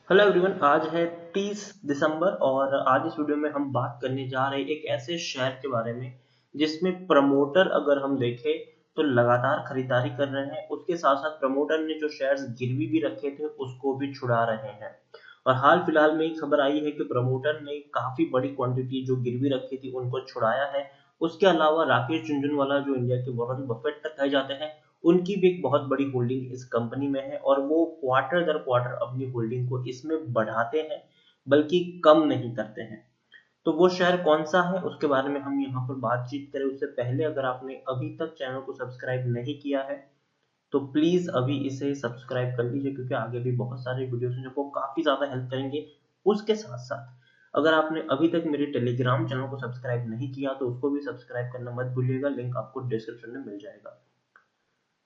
Hello everyone. आज है 30 दिसंबर और आज इस वीडियो में हम बात करने जा रहे हैं एक ऐसे शेयर के बारे में जिसमें प्रमोटर अगर हम देखें तो लगातार खरीदारी कर रहे हैं। उसके साथ साथ प्रमोटर ने जो शेयर्स गिरवी भी रखे थे उसको भी छुड़ा रहे हैं। और हाल फिलहाल में एक खबर आई है कि प्रमोटर ने काफी बड़ी क्वांटिटी जो गिरवी रखी थी उनको छुड़ाया है। उसके अलावा राकेश झुनझुनवाला जो इंडिया के वॉरेन बफेट तक कहे जाते हैं, उनकी भी एक बहुत बड़ी होल्डिंग इस कंपनी में है और वो क्वार्टर दर क्वार्टर अपनी होल्डिंग को इसमें बढ़ाते हैं, बल्कि कम नहीं करते हैं। तो वो शेयर कौन सा है उसके बारे में हम यहाँ पर बातचीत करें उससे पहले अगर आपने अभी तक चैनल को सब्सक्राइब नहीं किया है तो प्लीज अभी इसे सब्सक्राइब कर लीजिए, क्योंकि आगे भी बहुत सारे वीडियोस हैं जो आपको काफी ज्यादा हेल्प करेंगे। उसके साथ साथ अगर आपने अभी तक मेरे टेलीग्राम चैनल को सब्सक्राइब नहीं किया तो उसको भी सब्सक्राइब करना मत भूलिएगा, लिंक आपको डिस्क्रिप्शन में मिल जाएगा।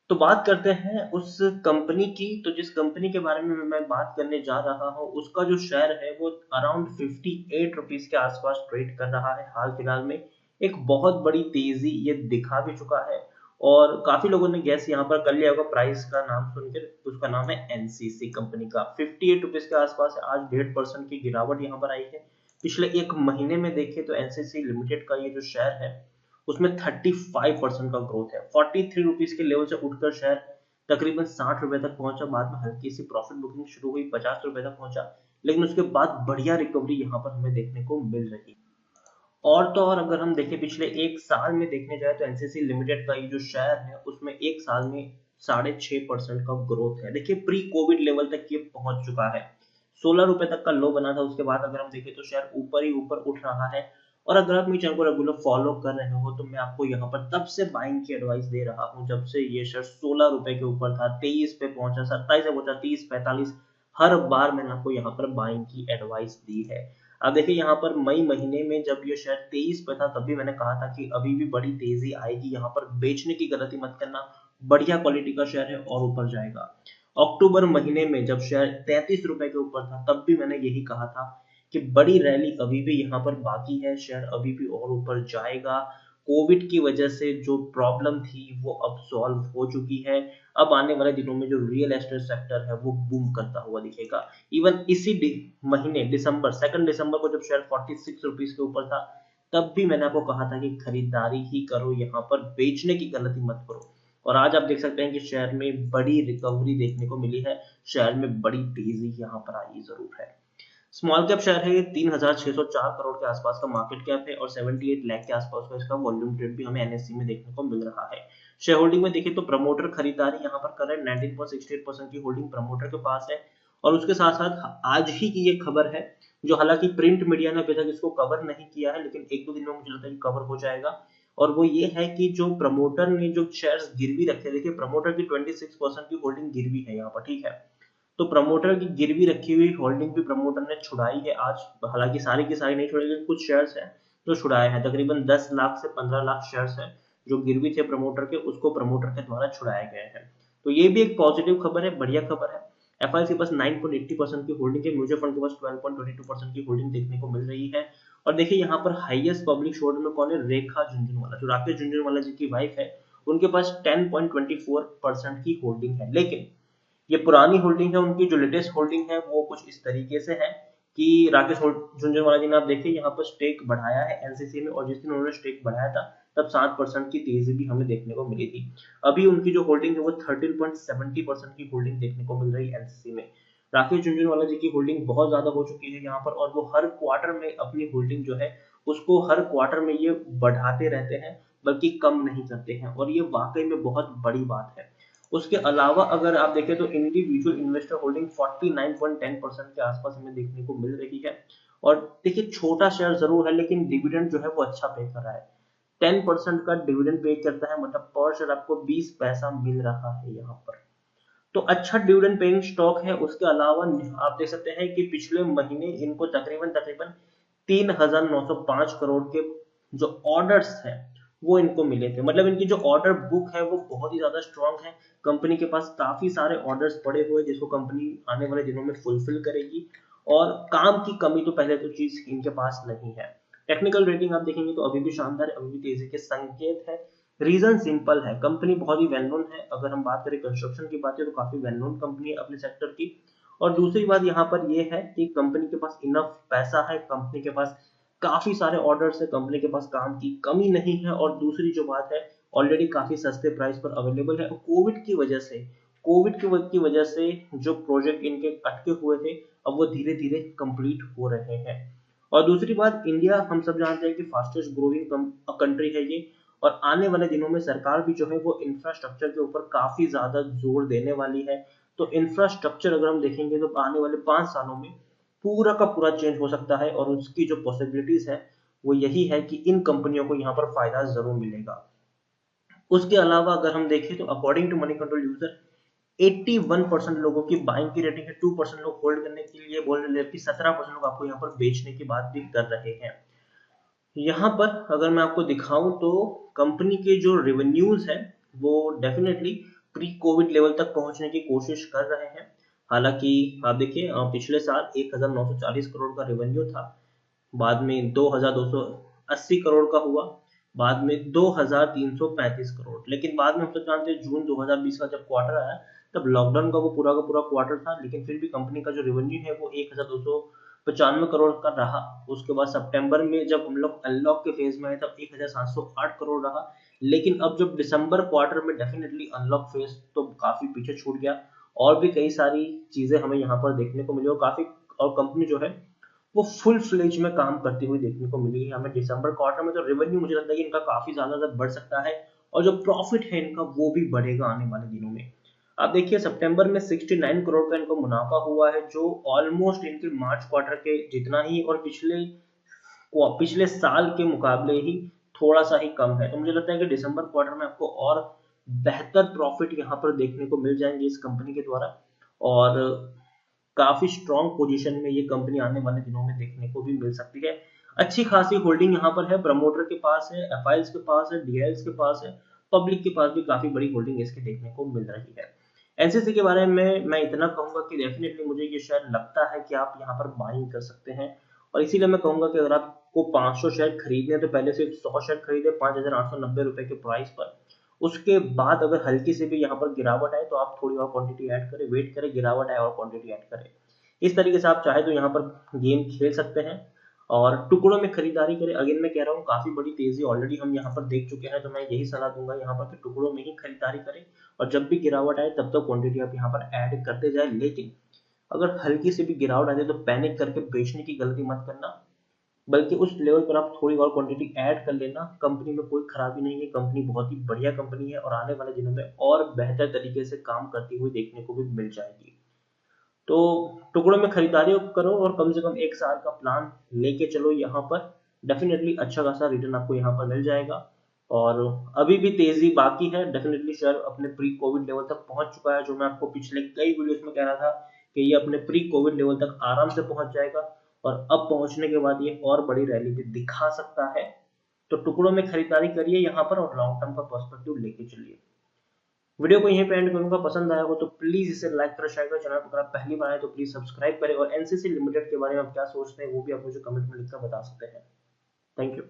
तो बात करते हैं उस कंपनी की। तो जिस कंपनी के बारे में मैं बात करने जा रहा हूँ उसका जो शेयर है वो अराउंड 58 रुपीज के आसपास ट्रेड कर रहा है। हाल फिलहाल में एक बहुत बड़ी तेजी ये दिखा भी चुका है और काफी लोगों ने गैस यहाँ पर कर लिया होगा प्राइस का नाम सुनकर। उसका नाम है एनसीसी कंपनी का। 58 रुपीज के आसपास है। आज 1.5% की गिरावट यहाँ पर आई है। पिछले एक महीने में देखें तो एनसीसी लिमिटेड का ये जो शेयर है उसमें 35% का ग्रोथ है। 43 रुपीज के लेवल से उठकर शेयर तकरीबन 60 रुपए तक पहुंचा। बाद में हल्की सी प्रॉफिट बुकिंग शुरू हुई, 50 रुपए तक पहुंचा, लेकिन उसके बाद बढ़िया रिकवरी यहाँ पर हमें देखने को मिल रही। और तो और अगर हम देखें पिछले एक साल में देखने जाए तो एनसीसी लिमिटेड का ये जो शेयर है उसमें एक साल में 6.5% का ग्रोथ है। देखिए प्री कोविड लेवल तक ये पहुंच चुका है। 16 रुपए तक का लो बना था, उसके बाद अगर हम देखें तो शेयर ऊपर ही ऊपर उठ रहा है। और अगर आप मेरे चैनल को रेगुलर फॉलो कर रहे हो तो मैं आपको यहाँ पर तब से बाइंग की एडवाइस दे रहा हूँ जब से ये शेयर 16 रुपए के ऊपर था, 23 पे पहुंचा, 27 पे पहुंचा, 30, 45, हर बार मैंने आपको यहाँ पर बाइंग की एडवाइस दी है। अब देखिए यहाँ पर मई महीने में जब ये शेयर 23 पे था तब भी मैंने कहा था कि अभी भी बड़ी तेजी आएगी, यहाँ पर बेचने की गलती मत करना, बढ़िया क्वालिटी का शेयर है और ऊपर जाएगा। अक्टूबर महीने में जब शेयर 33 रुपए के ऊपर था तब भी मैंने यही कहा था कि बड़ी रैली अभी भी यहाँ पर बाकी है, शेयर अभी भी और ऊपर जाएगा। कोविड की वजह से जो प्रॉब्लम थी वो अब सॉल्व हो चुकी है। अब आने वाले दिनों में जो रियल एस्टेट सेक्टर है वो बूम करता हुआ दिखेगा। इवन इसी महीने दिसंबर 2 दिसंबर को जब शेयर 46 रुपीज के ऊपर था तब भी मैंने आपको कहा था कि खरीदारी ही करो, यहाँ पर बेचने की गलती मत करो। और आज आप देख सकते हैं कि शेयर में बड़ी रिकवरी देखने को मिली है, शेयर में बड़ी तेजी यहाँ पर आई जरूर है। स्मॉल कैप शेयर है, ये 3604 करोड़ के आसपास का मार्केट कैप है और 78 लाख के आसपास का इसका वॉल्यूम ट्रेड भी हमें एनएससी में देखने को मिल रहा है। शेयर होल्डिंग में देखें तो प्रमोटर खरीदारी यहाँ पर कर रहे हैं, 19.68% की होल्डिंग प्रमोटर के पास है। और उसके साथ साथ आज ही की ये खबर है जो हालांकि प्रिंट मीडिया ने अभी तक इसको कवर नहीं किया है, लेकिन एक दो दिन में मुझे लगता है कि कवर हो जाएगा। और वो ये है कि जो प्रमोटर ने जो शेयर्स गिरवी रखे, देखिए प्रमोटर की 26% की होल्डिंग गिरवी है यहाँ पर, ठीक है। तो प्रमोटर की गिरवी रखी हुई होल्डिंग भी प्रमोटर ने छुड़ाई है आज। हालांकि सारी की सारी नहीं छुड़ाई, लेकिन कुछ शेयर्स हैं जो छुड़ाए हैं। तकरीबन 10 लाख से 15 लाख शेयर्स हैं जो गिरवी थे प्रमोटर के, उसको प्रमोटर के द्वारा छुड़ाए गए हैं। तो ये भी एक पॉजिटिव खबर है, बढ़िया खबर है। एफआई के पास 9.80% की होल्डिंग है, म्यूचुअल फंड के पास 12.22% की होल्डिंग देखने को मिल रही है। और देखिए यहाँ पर हाईएस्ट पब्लिक होल्डर में कौन है, रेखा झुंझुनवाला, जो राकेश झुंझुनवाला जी की वाइफ है, उनके पास 10.24% की होल्डिंग है। लेकिन ये पुरानी होल्डिंग है, उनकी जो लेटेस्ट होल्डिंग है वो कुछ इस तरीके से है कि राकेश झुनझुनवाला जी ने, आप देखिए यहाँ पर स्टेक बढ़ाया है एनसीसी में, और जिस दिन उन्होंने स्टेक बढ़ाया था तब 7% की तेजी भी हमें देखने को मिली थी। अभी उनकी जो होल्डिंग है वो 13.70% की होल्डिंग देखने को मिल रही है एनसीसी में। राकेश झुनझुनवाला जी की होल्डिंग बहुत ज्यादा हो चुकी है यहाँ पर, और वो हर क्वार्टर में अपनी होल्डिंग जो है उसको हर क्वार्टर में ये बढ़ाते रहते हैं, बल्कि कम नहीं करते हैं, और ये वाकई में बहुत बड़ी बात है। उसके अलावा अगर आप देखें तो इंडिविजुअल इन्वेस्टर होल्डिंग 49.10% के आसपास हमें देखने को मिल रही है। और देखिए छोटा शेयर जरूर है लेकिन डिविडेंड जो है वो अच्छा पे कर रहा है। 10% का डिविडेंड पे करता है, मतलब पर शेयर आपको 20 पैसा मिल रहा है यहाँ पर। तो अच्छा डिविडेंड पेइंग स्टॉक है। उसके अलावा आप देख सकते हैं कि पिछले महीने इनको तकरीबन तकरीबन 3,905 करोड़ के जो ऑर्डर्स है वो इनको मिले थे। मतलब इनकी जो ऑर्डर बुक है वो बहुत ही ज्यादा स्ट्रांग है। कंपनी के पास काफी सारे ऑर्डर्स पड़े हुए जिसको कंपनी आने वाले दिनों में फुलफिल करेगी, और काम की कमी तो पहले तो चीज इनके पास नहीं है। टेक्निकल रेटिंग आप देखेंगे तो अभी भी शानदार है, अभी भी तेजी के संकेत है। रीजन सिंपल है, कंपनी बहुत ही वेल नोन है। अगर हम बात करें कंस्ट्रक्शन की बात है तो काफी वेल नोन कंपनी है अपने सेक्टर की। और दूसरी बात यहाँ पर ये है कि कंपनी के पास इनफ पैसा है, कंपनी के पास काफी सारे ऑर्डर्स है, कंपनी के पास काम की कमी नहीं है, और दूसरी जो बात है ऑलरेडी काफी सस्ते प्राइस पर अवेलेबल है। कोविड की वजह से जो प्रोजेक्ट इनके अटके हुए थे अब वो धीरे धीरे कंप्लीट हो रहे हैं। और दूसरी बात, इंडिया हम सब जानते हैं कि फास्टेस्ट ग्रोइंग कंट्री है ये, और आने वाले दिनों में सरकार भी जो है वो इंफ्रास्ट्रक्चर के ऊपर काफी ज्यादा जोर देने वाली है। तो इंफ्रास्ट्रक्चर अगर हम देखेंगे तो आने वाले 5 सालों में पूरा का पूरा चेंज हो सकता है, और उसकी जो पॉसिबिलिटीज है वो यही है कि इन कंपनियों को यहाँ पर फायदा जरूर मिलेगा। उसके अलावा अगर हम देखें तो according to Moneycontrol user 81% लोगों की बाइंग की रेटिंग है, 2% लोग होल्ड करने के लिए बोल रहे हैं, जबकि 17% लोग आपको यहाँ पर बेचने की बात भी कर रहे हैं। यहाँ पर अगर मैं आपको दिखाऊं तो कंपनी के जो रेवेन्यूज है वो डेफिनेटली प्री कोविड लेवल तक पहुंचने की कोशिश कर रहे हैं। हालांकि आप देखिए पिछले साल 1940 करोड़ का रेवेन्यू था, बाद में 2280 करोड़ का हुआ, बाद में 2335 करोड़, लेकिन बाद में हम सब जानते हैं जून 2020 का जब क्वार्टर आया तब लॉकडाउन का पूरा क्वार्टर था, लेकिन फिर भी कंपनी का जो रेवेन्यू है वो 1295 करोड़ का रहा। उसके बाद सितंबर में जब हम लोग अनलॉक के फेज में आए तब 1708 करोड़ रहा, लेकिन अब जब दिसंबर क्वार्टर में डेफिनेटली अनलॉक फेज तो काफी पीछे छूट गया, और भी कई सारी चीजें हमें यहाँ पर देखने को मिली, और कंपनी जो है वो फुल फ्लेज में काम करती हुई देखने को मिली है हमें दिसंबर क्वार्टर में। तो रेवेन्यू मुझे लगता है कि इनका काफी ज्यादा बढ़ सकता है, और जो प्रॉफिट है इनका वो भी बढ़ेगा आने वाले दिनों में। आप देखिए सितंबर में 69 करोड़ का इनको मुनाफा हुआ है, जो ऑलमोस्ट इनके मार्च क्वार्टर के जितना ही, और पिछले साल के मुकाबले ही थोड़ा सा ही कम है। तो मुझे लगता है कि दिसंबर क्वार्टर में आपको और बेहतर प्रॉफिट यहाँ पर देखने को मिल जाएंगे इस कंपनी के द्वारा, और काफी स्ट्रॉन्ग पोजीशन में ये कंपनी आने वाले दिनों में देखने को भी मिल सकती है। अच्छी खासी होल्डिंग यहाँ पर है, प्रमोटर के पास है, एफआईएल्स के पास है, डीएल्स के पास है, पब्लिक के पास भी काफी बड़ी होल्डिंग इसके देखने को मिल रही है। एनसीसी के बारे में मैं इतना कहूंगा कि डेफिनेटली मुझे ये शेयर लगता है कि आप यहाँ पर बाइंग कर सकते हैं, और इसीलिए मैं कहूंगा कि अगर आपको 500 शेयर खरीदने हैं तो पहले सिर्फ 100 शेयर खरीदे 5890 के प्राइस पर। उसके बाद अगर हल्की से भी यहाँ पर गिरावट आए तो आप थोड़ी और क्वांटिटी ऐड करें, वेट करें, गिरावट आए और क्वांटिटी ऐड करें। इस तरीके से आप चाहे तो यहाँ पर गेम खेल सकते हैं, और टुकड़ों में खरीदारी करें। अगेन मैं कह रहा हूँ काफी बड़ी तेजी ऑलरेडी हम यहाँ पर देख चुके हैं, तो मैं यही सलाह दूंगा यहाँ पर कि टुकड़ों में ही खरीदारी करें, और जब भी गिरावट आए तब तक क्वांटिटी आप यहाँ पर ऐड करते जाए। लेकिन अगर हल्की से भी गिरावट आती है तो पैनिक करके बेचने की गलती मत करना, बल्कि उस लेवल पर आप थोड़ी और क्वांटिटी ऐड कर लेना। कंपनी में कोई खराबी नहीं है, कंपनी बहुत ही बढ़िया कंपनी है, और आने वाले दिनों में और बेहतर तरीके से काम करती हुई देखने को भी मिल जाएगी। तो टुकड़ों में खरीदारी करो, और कम से कम 1 साल का प्लान लेके चलो यहाँ पर, डेफिनेटली अच्छा खासा रिटर्न आपको यहाँ पर मिल जाएगा। और अभी भी तेजी बाकी है, डेफिनेटली शेयर अपने प्री कोविड लेवल तक पहुंच चुका है, जो मैं आपको पिछले कई वीडियोस में कह रहा था कि ये अपने प्री कोविड लेवल तक आराम से पहुंच जाएगा, और अब पहुंचने के बाद ये और बड़ी रैली भी दिखा सकता है। तो टुकड़ों में खरीदारी करिए यहाँ पर, और लॉन्ग टर्म का पर्सपेक्टिव लेके चलिए। वीडियो को यहीं पे एंड करूंगा, पसंद आया हो तो प्लीज इसे लाइक करें, शेयर करें, चैनल पर अगर आप पहली बार आए तो प्लीज सब्सक्राइब करें, और एनसीसी लिमिटेड के बारे में आप क्या सोचते हैं वो भी आप मुझे कमेंट में लिखकर बता सकते हैं। Thank you.